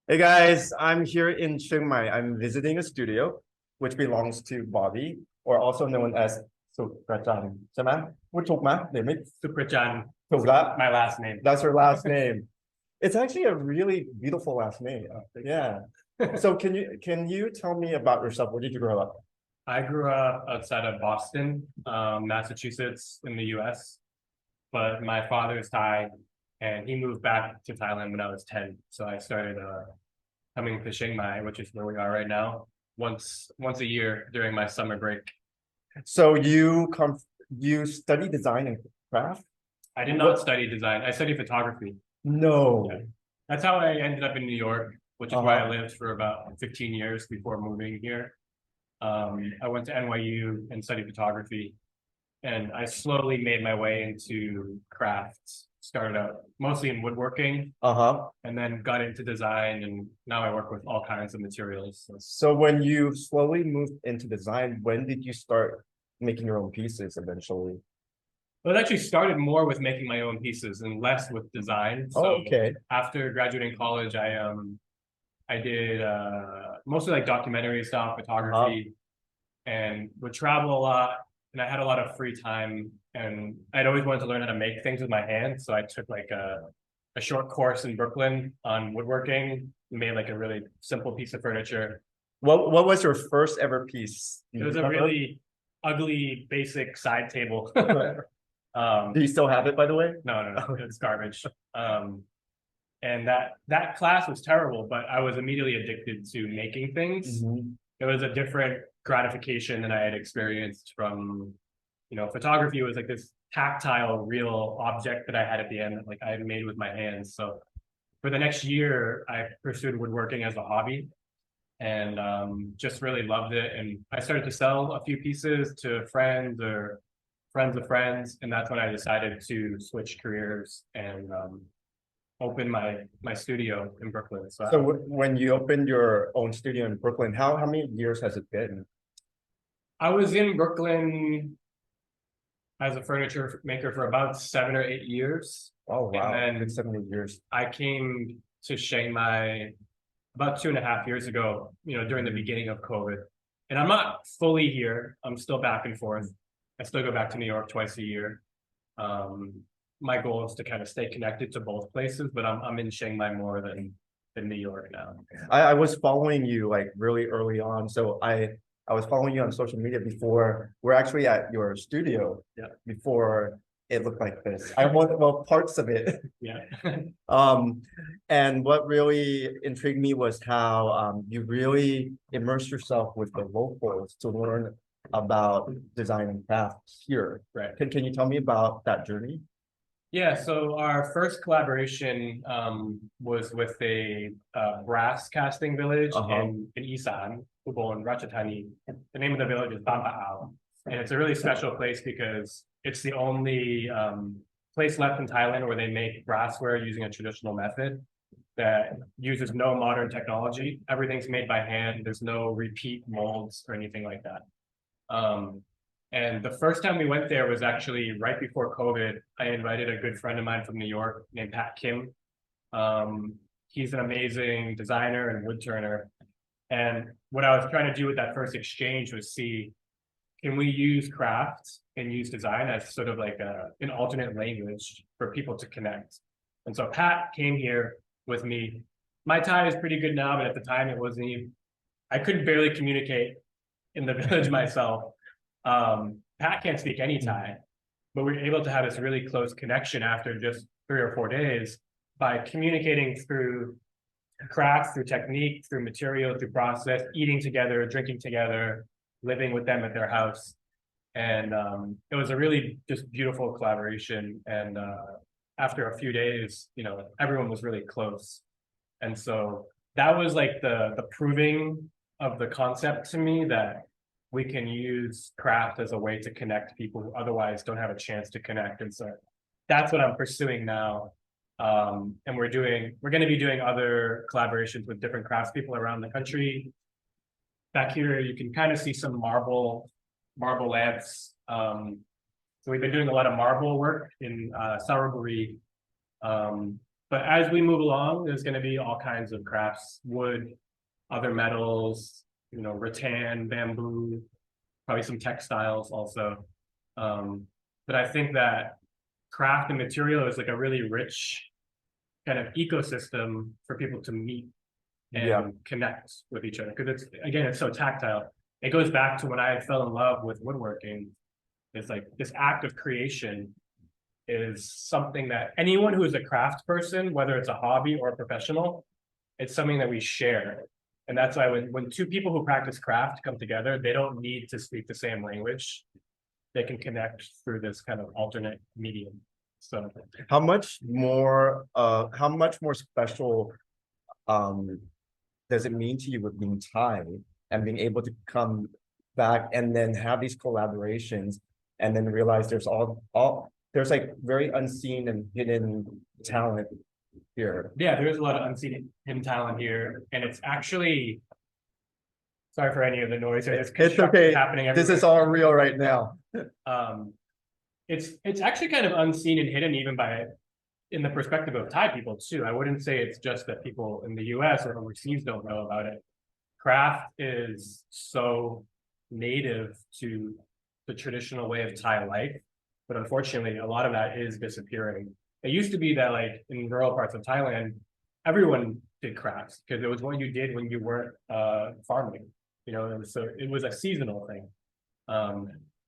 Hey guys, I'm here in Chiang Mai. I'm visiting a studio which belongs to Bobby, or also known as Sukrachand. ใช่ไหมพูดถูกไหมเดี๋ยวไม่ Sukrachand, ถูกละ my last name. That's her last name. It's actually a really beautiful last name. Yeah. So can you tell me about yourself? Where did you grow up? I grew up outside of Boston, Massachusetts in the US, but my father's Thai and he moved back to Thailand when I was 10. So I started coming to Chiang Mai, which is where we are right now, once a year during my summer break. So you study design and craft? I did not What? study design. I studied photography. No. Yeah. That's how I ended up in New York, which is where I Uh-huh. lived for about 15 years before moving here. I went to NYU and studied photography, and I slowly made my way into crafts. Started out mostly in woodworking, Uh-huh. and then got into design, and now I work with all kinds of materials. So when you slowly moved into design, when did you start making your own pieces eventually? But it actually started more with making my own pieces and less with design. So Oh, okay. after graduating college, I did mostly like documentary stuff, Uh-huh. photography, and would travel a lot. And I had a lot of free time, and I'd always wanted to learn how to make things with my hands. So I took like a short course in Brooklyn on woodworking, made like a really simple piece of furniture. What was your first ever piece? Do It you was a remember? really ugly, basic side table. Do you still have it, by the way? No, it's garbage. And that class was terrible, but I was immediately addicted to making things. Mhm. It was a different gratification than I had experienced from, photography was like this tactile, real object that I had at the end that like I had made with my hands. So for the next year, I pursued woodworking as a hobby and just really loved it. And I started to sell a few pieces to friends or friends of friends, and that's when I decided to switch careers and open my studio in Brooklyn. So So when you opened your own studio in Brooklyn, how many years has it been? I was in Brooklyn as a furniture maker for about 7 or 8 years. Oh And wow, then it's 7 years. I came to Chiang Mai about 2.5 years ago, during the beginning of COVID. And I'm not fully here. I'm still back and forth. I still go back to New York twice a year. Um, my goal is to kind of stay connected to both places, but I'm in Chiang Mai more than New York now. I was following you like really early on. So I was following you on social media before we're actually at your studio. Yeah. Before it looked like this. I want well parts of it. Yeah. Um, and what really intrigued me was how you really immerse yourself with the locals to learn about design and craft here. Right. Can you tell me about that journey? Yeah, so our first collaboration was with a brass casting village Uh-huh. in Isan, Ubon, Ratchathani. The name of the village is Bampa'ao. And it's a really special place because it's the only place left in Thailand where they make brassware using a traditional method that uses no modern technology. Everything's made by hand. There's no repeat molds or anything like that. Um, and the first time we went there was actually right before COVID. I invited a good friend of mine from New York named Pat Kim. He's an amazing designer and wood turner. And what I was trying to do with that first exchange was see, can we use craft and use design as sort of like an alternate language for people to connect? And so Pat came here with me. My Thai is pretty good now, but at the time it wasn't even, I couldn't barely communicate in the village myself. Pat can't speak any Thai, but we were able to have this really close connection after just 3 or 4 days by communicating through craft, through technique, through material, through process, eating together, drinking together, living with them at their house. And it was a really just beautiful collaboration. And after a few days, everyone was really close. And so that was like the proving of the concept to me that we can use craft as a way to connect people who otherwise don't have a chance to connect. And so that's what I'm pursuing now. And we're going to be doing other collaborations with different craftspeople around the country. Back here, you can kind of see some marble lamps. So we've been doing a lot of marble work in Saraburi. But as we move along, there's going to be all kinds of crafts, wood, other metals, rattan, bamboo, probably some textiles also. But I think that craft and material is like a really rich kind of ecosystem for people to meet Yeah. and connect with each other. Because it's so tactile. It goes back to when I fell in love with woodworking. It's like this act of creation is something that anyone who is a craft person, whether it's a hobby or a professional, it's something that we share. And that's why when two people who practice craft come together, they don't need to speak the same language. They can connect through this kind of alternate medium. So how much more special does it mean to you with being Thai and being able to come back and then have these collaborations and then realize there's like very unseen and hidden talent here. yeah, there's a lot of unseen hidden talent here. And it's actually, sorry for any of the noise. It's okay. Happening everywhere. This is all real right now. It's actually kind of unseen and hidden even in the perspective of Thai people too. I wouldn't say it's just that people in the US or overseas don't know about it. Craft is so native to the traditional way of Thai life, but unfortunately, a lot of that is disappearing. It used to be that like in rural parts of Thailand, everyone did crafts because it was what you did when you weren't farming. It was a seasonal thing.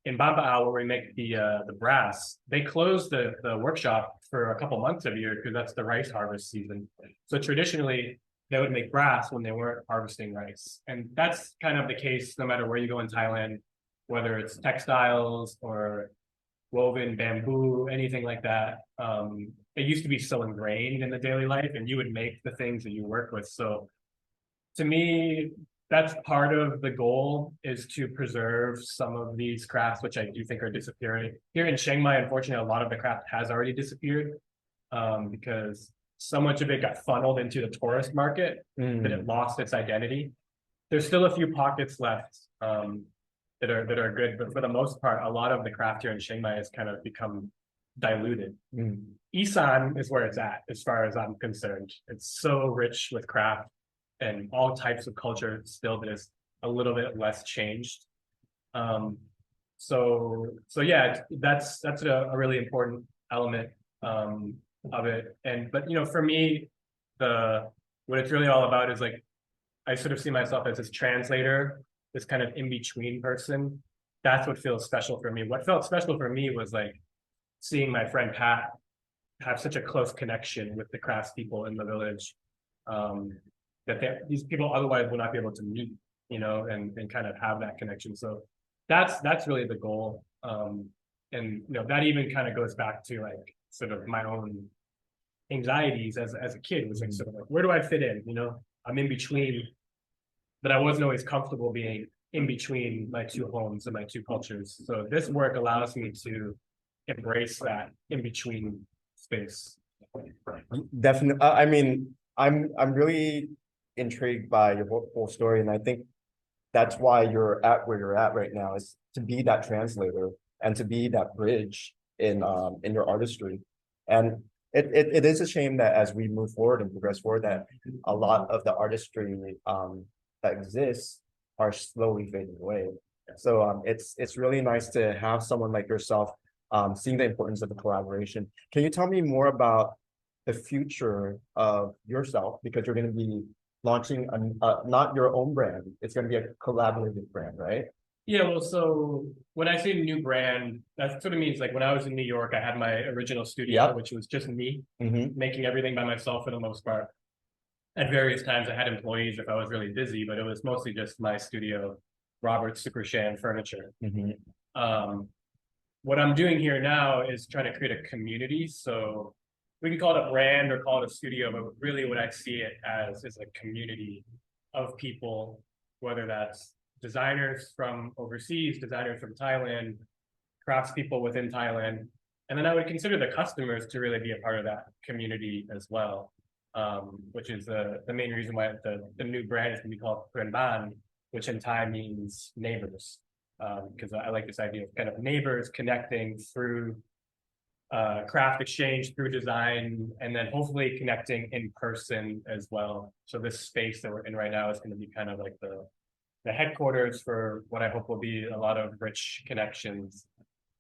In Bampa'ao, where we make the brass, they closed the workshop for a couple months of year because that's the rice harvest season. So traditionally, they would make brass when they weren't harvesting rice. And that's kind of the case no matter where you go in Thailand, whether it's textiles or woven bamboo, anything like that. It used to be so ingrained in the daily life, and you would make the things that you work with. So to me, that's part of the goal, is to preserve some of these crafts, which I do think are disappearing. Here in Chiang Mai, unfortunately, a lot of the craft has already disappeared because so much of it got funneled into the tourist market that it lost its identity. There's still a few pockets left that are good, but for the most part, a lot of the craft here in Chiang Mai has kind of become diluted. Isan is where it's at, as far as I'm concerned. It's so rich with craft and all types of culture still that is a little bit less changed. So yeah, that's a really important element of it. But for me, what it's really all about is like, I sort of see myself as this translator, this kind of in-between person. That's what feels special for me. What felt special for me was like seeing my friend Pat have such a close connection with the craftspeople in the village. That these people otherwise would not be able to meet, and kind of have that connection. So that's really the goal. And that even kind of goes back to like sort of my own anxieties as a kid. Was like sort of like, where do I fit in? I'm in between, but I wasn't always comfortable being in between my two homes and my two cultures. So this work allows me to embrace that in between space. Definitely. I mean, I'm really intrigued by your whole story, and I think that's why you're at where you're at right now, is to be that translator and to be that bridge in your artistry. And it is a shame that as we move forward and progress forward, that a lot of the artistry that exists are slowly fading away. So it's really nice to have someone like yourself seeing the importance of the collaboration. Can you tell me more about the future of yourself, because you're going to be launching not your own brand, it's going to be a collaborative brand, right? Yeah, well, so when I say new brand, that sort of means like when I was in New York, I had my original studio, which was just me making everything by myself for the most part. At various times, I had employees if I was really busy, but it was mostly just my studio, Robert Sukrachand Furniture. What I'm doing here now is trying to create a community. So we can call it a brand or call it a studio, but really what I see it as is a community of people, whether that's designers from overseas, designers from Thailand, craftspeople within Thailand. And then I would consider the customers to really be a part of that community as well, which is the main reason why the new brand is going to be called Pruen Ban, which in Thai means neighbors. Because I like this idea of kind of neighbors connecting through craft exchange through design, and then hopefully connecting in person as well. So this space that we're in right now is going to be kind of like the headquarters for what I hope will be a lot of rich connections.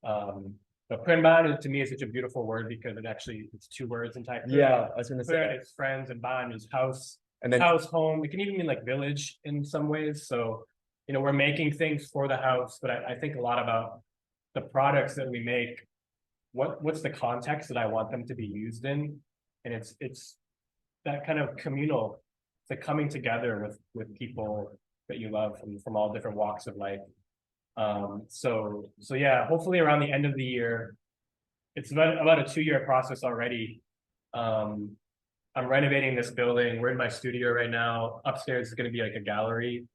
But Ban to me is such a beautiful word because it's two words in Thai. Yeah, I was gonna say Pren that. is friends and Ban is house, And then house, home. It can even mean like village in some ways. So, we're making things for the house, but I think a lot about the products that we make. What's the context that I want them to be used in? And it's that kind of communal, the coming together with people that you love from all different walks of life. So yeah, hopefully around the end of the year, it's about a 2-year process already. I'm renovating this building. We're in my studio right now. Upstairs is going to be like a gallery.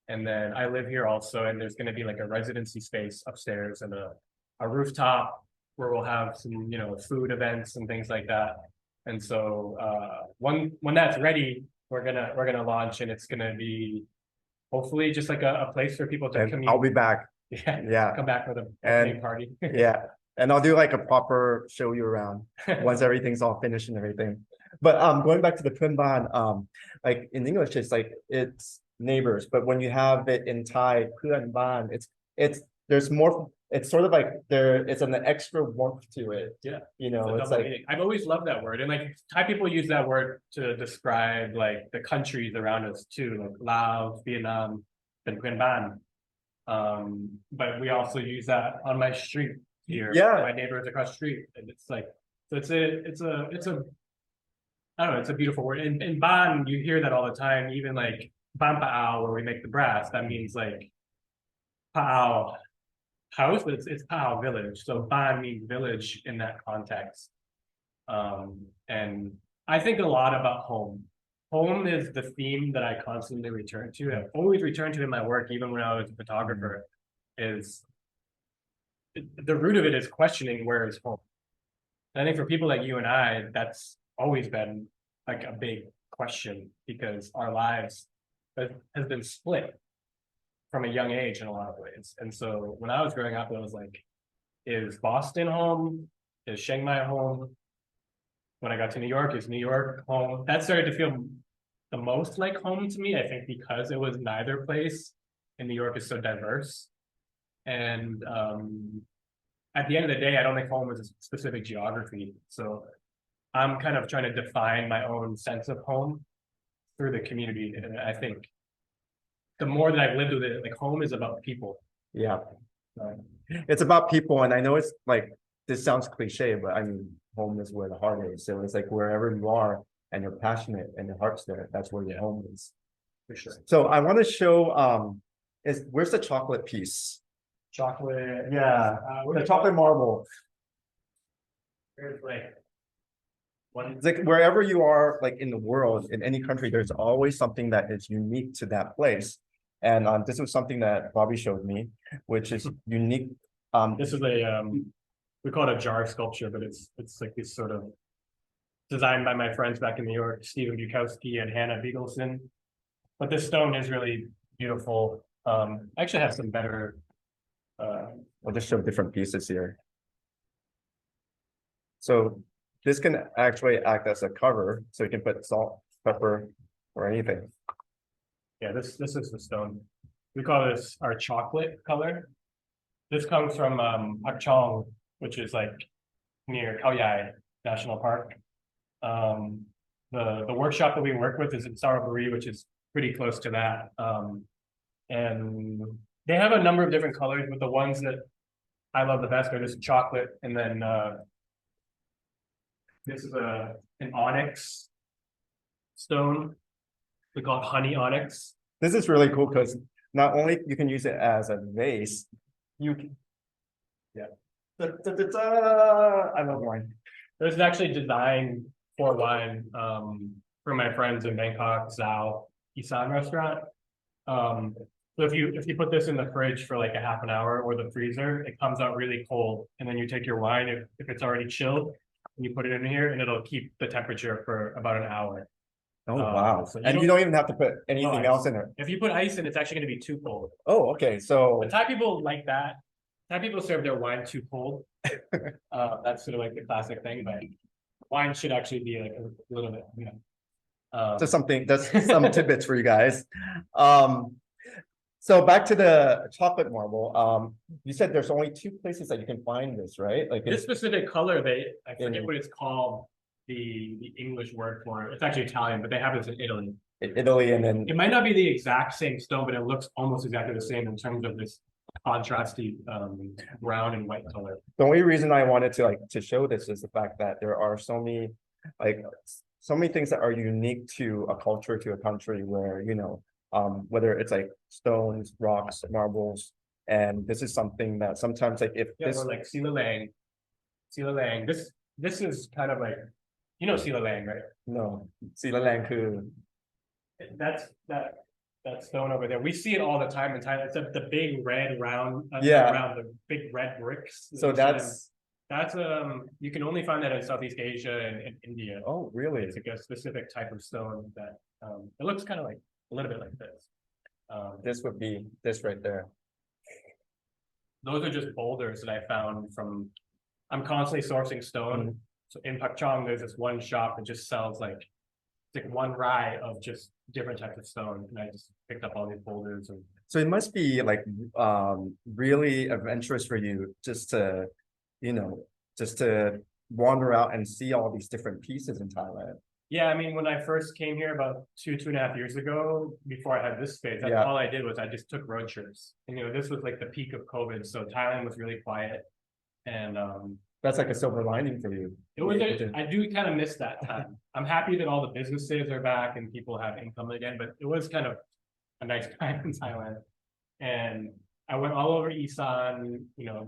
And then I live here also, and there's going to be like a residency space upstairs and a rooftop where we'll have some, food events and things like that. And so when that's ready, we're gonna launch, and it's gonna be hopefully just like a place for people to commute. I'll be back. Yeah, come back for the opening party. Yeah, and I'll do like a proper show you around once everything's all finished and everything. But going back to the Ban, like in English, it's neighbors, but when you have it in Thai, Ban, it's there's more. It's sort of like it's an extra warmth to it. Yeah, it's like meaning. I've always loved that word, and like Thai people use that word to describe like the countries around us too, like Laos, Vietnam, and Ban. But we also use that on my street here. Yeah, my neighbors across the street, and it's like so it's a I don't know, it's a beautiful word. In Ban, you hear that all the time, even like Ban Pa'ao, where we make the brass, that means like Pa'ao house, but it's Pa'ao village. So Ban means village in that context. And I think a lot about home. Home is the theme that I constantly return to. I've always returned to in my work, even when I was a photographer, is the root of it is questioning where is home. And I think for people like you and I, that's always been like a big question because our lives has been split from a young age in a lot of ways. And so when I was growing up, it was like, is Boston home? Is Chiang Mai home? When I got to New York, is New York home? That started to feel the most like home to me, I think, because it was neither place, and New York is so diverse. And at the end of the day, I don't think home is a specific geography. So I'm kind of trying to define my own sense of home through the community. And I think the more that I've lived with it, like home is about people. Yeah. It's about people. And I know it's like, this sounds cliche, but I mean, home is where the heart is. So it's like wherever you are and you're passionate and your heart's there, that's where your home is. For sure. So I want to show, where's the chocolate piece? Chocolate. Yeah, the chocolate marble. Here's like It's like wherever you are, like in the world, in any country, there's always something that is unique to that place. And this was something that Bobby showed me, which is unique. This is we call it a jar sculpture, but it's like this sort of designed by my friends back in New York, Stephen Bukowski and Hannah Beagleson. But this stone is really beautiful. I actually have some better. I'll just show different pieces here. So this can actually act as a cover, so you can put salt, pepper, or anything. Yeah, this is the stone. We call this our chocolate color. This comes from Utt Talk, which is like near Khao Yai National Park. The workshop that we work with is in Saraburi, which is pretty close to that. And they have a number of different colors, but the ones that I love the best are this chocolate, and then this is an onyx stone. We call it honey onyx. This is really cool because not only you can use it as a vase, you can, yeah. I love wine. This is actually designed for wine for my friends in Bangkok, Zao Isan restaurant. So if you put this in the fridge for like a half an hour or the freezer, it comes out really cold. And then you take your wine, if it's already chilled, and you put it in here, and it'll keep the temperature for about an hour. Oh, wow. So you don't even have to put anything else in it. If you put ice in, it's actually going to be too cold. Oh, okay. So the Thai people like that Some people serve their wine too cold. That's sort of like the classic thing, but wine should actually be like a little bit, Just something, that's some tidbits for you guys. So back to the chocolate marble. You said there's only 2 places that you can find this, right? Like this specific color, I forget in- what it's called, the English word for it. It's actually Italian, but they have this in Italy. Italy, and then It might not be the exact same stone, but it looks almost exactly the same in terms of this contrasty brown and white color. the only reason I wanted to like to show this is the fact that there are like so many things that are unique to a culture, to a country, where whether it's like stones, rocks, marbles, and this is something that sometimes like if Yeah, this or like Sila Lang. This is kind of like, Sila Lang, right? no ศิลาแรงคือ That's that stone over there. We see it all the time in Thailand. It's the big red round, Yeah. round the big red bricks. So that's you can only find that in Southeast Asia and India. oh really? It's like a specific type of stone that it looks kind of like a little bit like this. This would be this right there. Those are just boulders that I found from. I'm constantly sourcing stone. So in Pak Chong, there's this one shop that just sells like one rye of just different types of stone, and I just picked up all these boulders. And So it must be like really adventurous for you just to wander out and see all these different pieces in Thailand. yeah, I mean, when I first came here about 2.5 years ago, before I had this space, Yeah. all I did was I just took road trips. And this was like the peak of COVID, so Thailand was really quiet, and That's like a silver lining for you. it was. I do kind of miss that time. I'm happy that all the businesses are back and people have income again, but it was kind of a nice time in Thailand. And I went all over Isan.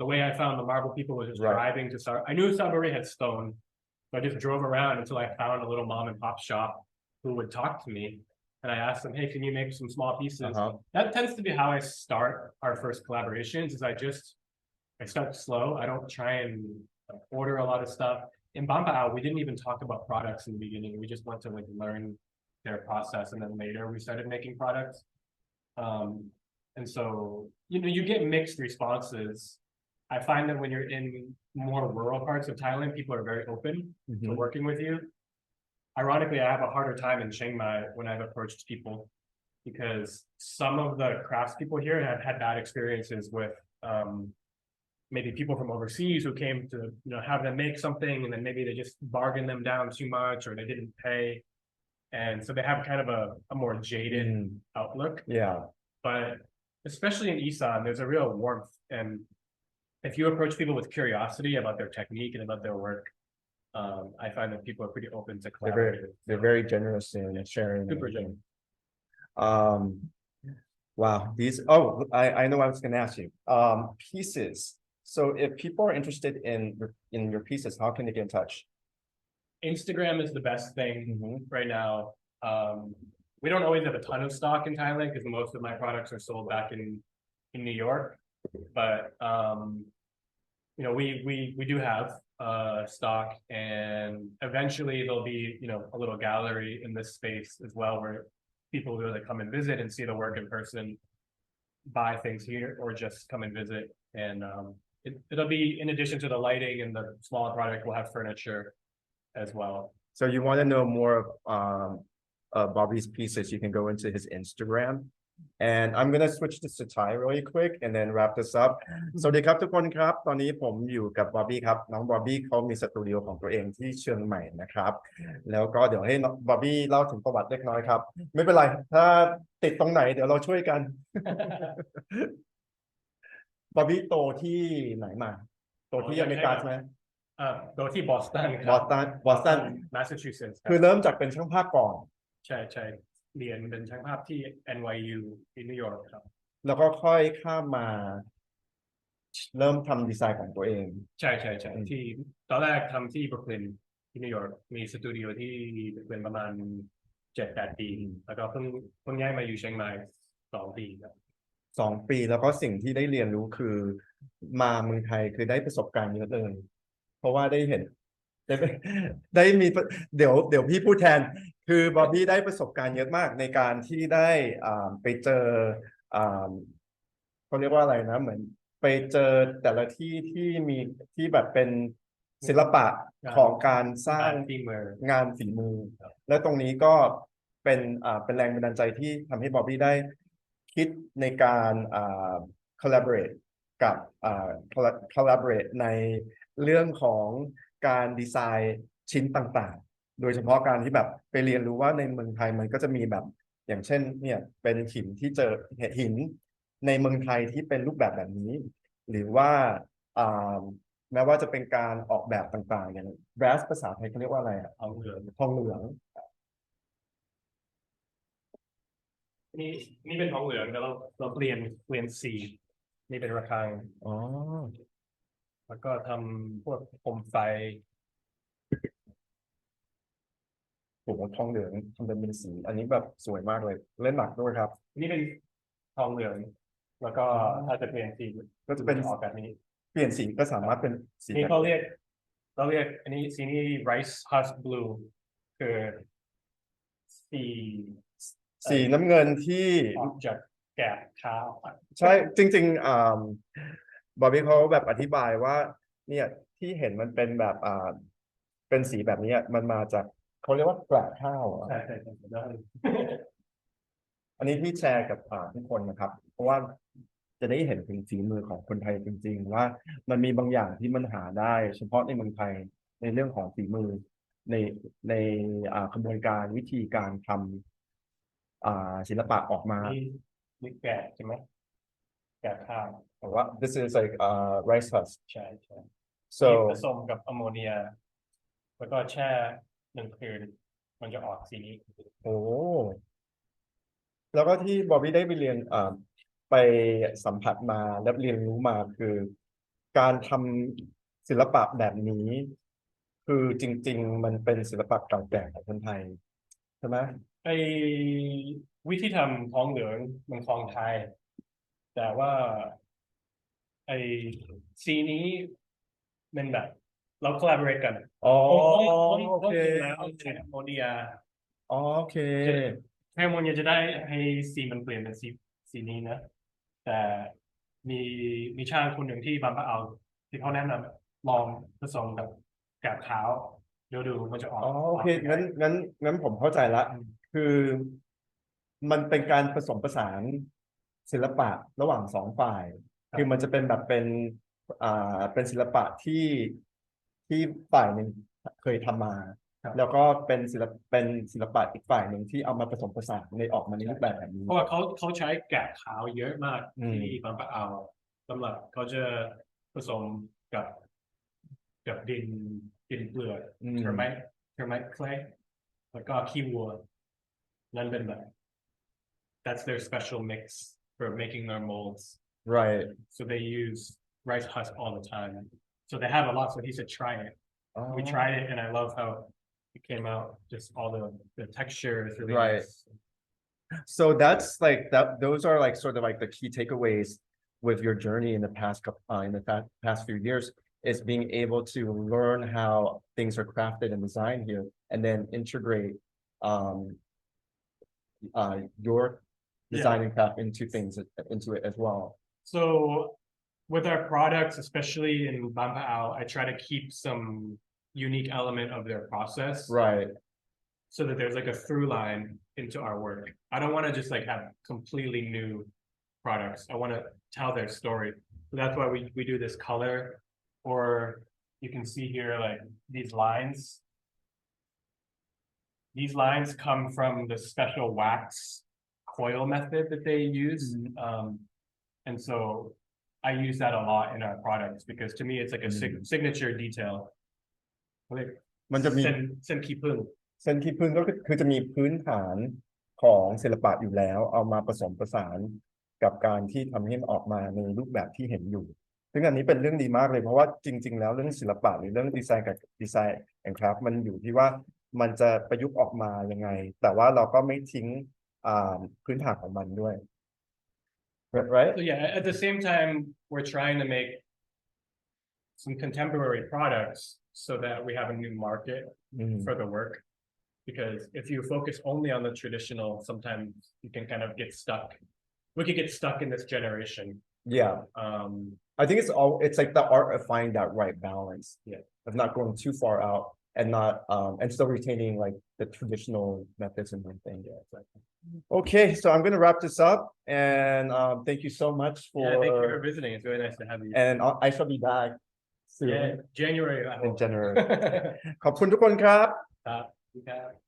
The way I found the marble people was just Right. driving to start. I knew Saburi had stone, so I just drove around until I found a little mom and pop shop who would talk to me. And I asked them, hey, can you make some small pieces? That tends to be how I start our first collaborations, is I start slow. I don't try and order a lot of stuff. In Bampao, we didn't even talk about products in the beginning. We just went to like learn their process, and then later we started making products. And so, you get mixed responses. I find that when you're in more rural parts of Thailand, people are very open to working with you. Ironically, I have a harder time in Chiang Mai when I've approached people, because some of the craftspeople here have had bad experiences with maybe people from overseas who came to have them make something, and then maybe they just bargained them down too much, or they didn't pay, and so they have kind of a more jaded outlook. Yeah. But especially in Isan, there's a real warmth, and if you approach people with curiosity about their technique and about their work, I find that people are pretty open to collaborating. They're very generous in sharing. Super generous. Wow, I know what I was going to ask you. Pieces. So if people are interested in your pieces, how can they get in touch? Instagram is the best thing right now. We don't always have a ton of stock in Thailand because most of my products are sold back in New York, but we do have stock, and eventually there'll be a little gallery in this space as well, where people will really come and visit and see the work in person, buy things here, or just come and visit. And it'll be, in addition to the lighting and the smaller product, we'll have furniture as well. So you want to know more of Bobby's pieces, you can go into his Instagram. And I'm gonna switch this to Thai really quick and then wrap this up. สวัสดีครับทุกคนครับตอนนี้ผมอยู่กับบอบบี้ครับน้องบอบบี้เขามีสตูดิโอของตัวเองที่เชียงใหม่นะครับแล้วก็เดี๋ยวให้บอบบี้เล่าถึงประวัติเล็กน้อยครับไม่เป็นไรถ้าติดตรงไหนเดี๋ยวเราช่วยกัน บอบบี้โตที่ไหนมาโตที่อเมริกาใช่ไหม โตที่บอสตัน บอสตัน แมสซาชูเซตส์ คือเริ่มจากเป็นช่างภาพก่อน ใช่เรียนเป็นช่างภาพที่ NYU ที่นิวยอร์กครับ แล้วก็ค่อยข้ามมาเริ่มทำดีไซน์ของตัวเอง ใช่ที่ตอนแรกทำที่บรุกลินที่นิวยอร์กมีสตูดิโอที่เป็นประมาณ 7-8 ปีแล้วก็เพิ่งย้ายมาอยู่เชียงใหม่2 ปีครับ2 ปีแล้วก็สิ่งที่ได้เรียนรู้คือมาเมืองไทยคือได้ประสบการณ์เยอะเลยเพราะว่าได้เห็นได้มีเดี๋ยวพี่พูดแทนคือบอบบี้ได้ประสบการณ์เยอะมากในการที่ได้ไปเจอเขาเรียกว่าอะไรนะเหมือน ไปเจอแต่ละที่ที่มีที่แบบเป็นศิลปะของการสร้าง ทีมเมอร์ งานฝีมือ และตรงนี้ก็เป็นแรงบันดาลใจที่ทำให้บอบบี้ได้คิดในการcollaborate กับcollaborate ในเรื่องของการดีไซน์ชิ้นต่างๆ โดยเฉพาะการที่แบบไปเรียนรู้ว่าในเมืองไทยมันก็จะมีแบบอย่างเช่นเนี่ยเป็นหินที่เจอหินในเมืองไทยที่เป็นรูปแบบนี้ หรือว่าอ่าแม้ว่าจะเป็นการออกแบบต่างๆอย่าง brass ภาษาไทยเขาเรียกว่าอะไรอะทองเหลือง ทองเหลือง นี่เป็นทองเหลืองแล้วเราเปลี่ยนสีนี่เป็นระฆังอ๋อแล้วก็ทำพวกโคมไฟ ผมว่าทองเหลืองทำเป็นสีอันนี้แบบสวยมากเลยเล่นหนักด้วยครับนี่เป็นทองเหลือง แล้วก็ถ้าจะเปลี่ยนสีก็จะเป็น ออกแบบนี้ เปลี่ยนสีก็สามารถเป็นสี นี่ แบบ เขาเรียกอันนี้สีนี้ rice husk blue คือสี สีน้ำเงินที่ ออกจากแกบเท้า ใช่จริงๆบอบบี้เขาแบบอธิบายว่าเนี่ยที่เห็นมันเป็นแบบเป็นสีแบบนี้มันมาจากเขาเรียกว่าแกลบข้าวเหรอ ใช่ใช่ใช่ได้ อันนี้ที่แชร์กับทุกคนนะครับเพราะว่าจะได้เห็นถึงฝีมือของคนไทยจริงๆว่ามันมีบางอย่างที่มันหาได้เฉพาะในเมืองไทยในเรื่องของฝีมือในในกระบวนการวิธีการทำศิลปะออกมานี่แกบใช่ไหมแกบข้าว แต่ว่า this is like rice husk ใช่ใช่ so ที่ผสมกับอะโมเนีย แล้วก็แช่1 คืน มันจะออกสีนี้ โอ้แล้วก็ที่บอบบี้ได้ไปเรียนไปสัมผัสมาและเรียนรู้มาคือการทำศิลปะแบบนี้คือจริงๆมันเป็นศิลปะเก่าแก่ของคนไทยใช่ไหมไอ้วิธีทำทองเหลืองมันของไทย แต่ว่าไอ้สีนี้มันแบบเรา collaborate กันอ๋อเพราะโอเคจริงแล้วใช้อะโมเนียอ๋อโอเคจะใช้อะโมเนียจะได้ให้สีมันเปลี่ยนเป็นสีนี้นะแต่มีมีช่างคนหนึ่งที่บางปะเอาที่เขาแนะนำลองผสมกับกาบขาวเดี๋ยวดูมันจะออกอ๋อโอเคออกยังไงงั้นผมเข้าใจละอืมคือมันเป็นการผสมผสานศิลปะระหว่างสองฝ่ายคือมันครับจะเป็นแบบเป็นเป็นศิลปะที่ฝ่ายหนึ่งเคยทำมาแล้วครับก็เป็นศิลปะอีกฝ่ายหนึ่งที่เอามาผสมผสานในออกมาในรูปแบบแบบนี้เพราะว่าเขาใช้แกะขาวเยอะมากอืมที่บางปะเอาสำหรับเขาจะผสมกับกับดินเปลือกอืม termite clay แล้วก็ขี้วัวนั่นเป็นแบบ that's their special mix for making their molds right so they use rice husk all the time so they have a lot so he said try it oh we tried it and I love how it came out just all the texture is really right nice so that's like that those are like sort of like the key takeaways with your journey in the past in the past few years is being able to learn how things are crafted and designed here and then integrate um your yeah design and craft into things into it as well so with our products, especially in Bampa'ao, I try to keep some unique element of their process right so that there's like a through line into our work. I don't want to just like have completely new products. I want to tell their story. So that's why we do this color, or you can see here like these lines. These lines come from the special wax coil method that they use. And so I use that a lot in our products because to me it's like a signature detail มันจะมี เส้นขี้ผึ้งเส้นที่พึ่งก็คือจะมีพื้นฐานของศิลปะอยู่แล้วเอามาผสมผสานกับการที่ทำให้มันออกมาในรูปแบบที่เห็นอยู่ซึ่งอันนี้เป็นเรื่องดีมากเลยเพราะว่าจริงๆแล้วเรื่องศิลปะหรือเรื่องดีไซน์กับดีไซน์แอนด์คราฟต์มันอยู่ที่ว่ามันจะประยุกต์ออกมายังไงแต่ว่าเราก็ไม่ทิ้งพื้นฐานของมันด้วย right so yeah at the same time we're trying to make some contemporary products so that we have a new market for the work because if you focus only on the traditional sometimes you can kind of get stuck we could get stuck in this generation yeah I think it's like the art of finding that right balance. Yeah. Of not going too far out and not and still retaining like the traditional methods and everything. Yeah, exactly. Okay, so I'm gonna wrap this up and thank you so much Yeah, thank you for for visiting. It's really nice to have you. and I shall be back soon Yeah, January, I in hope. January. ขอบคุณทุกคนครับ ครับ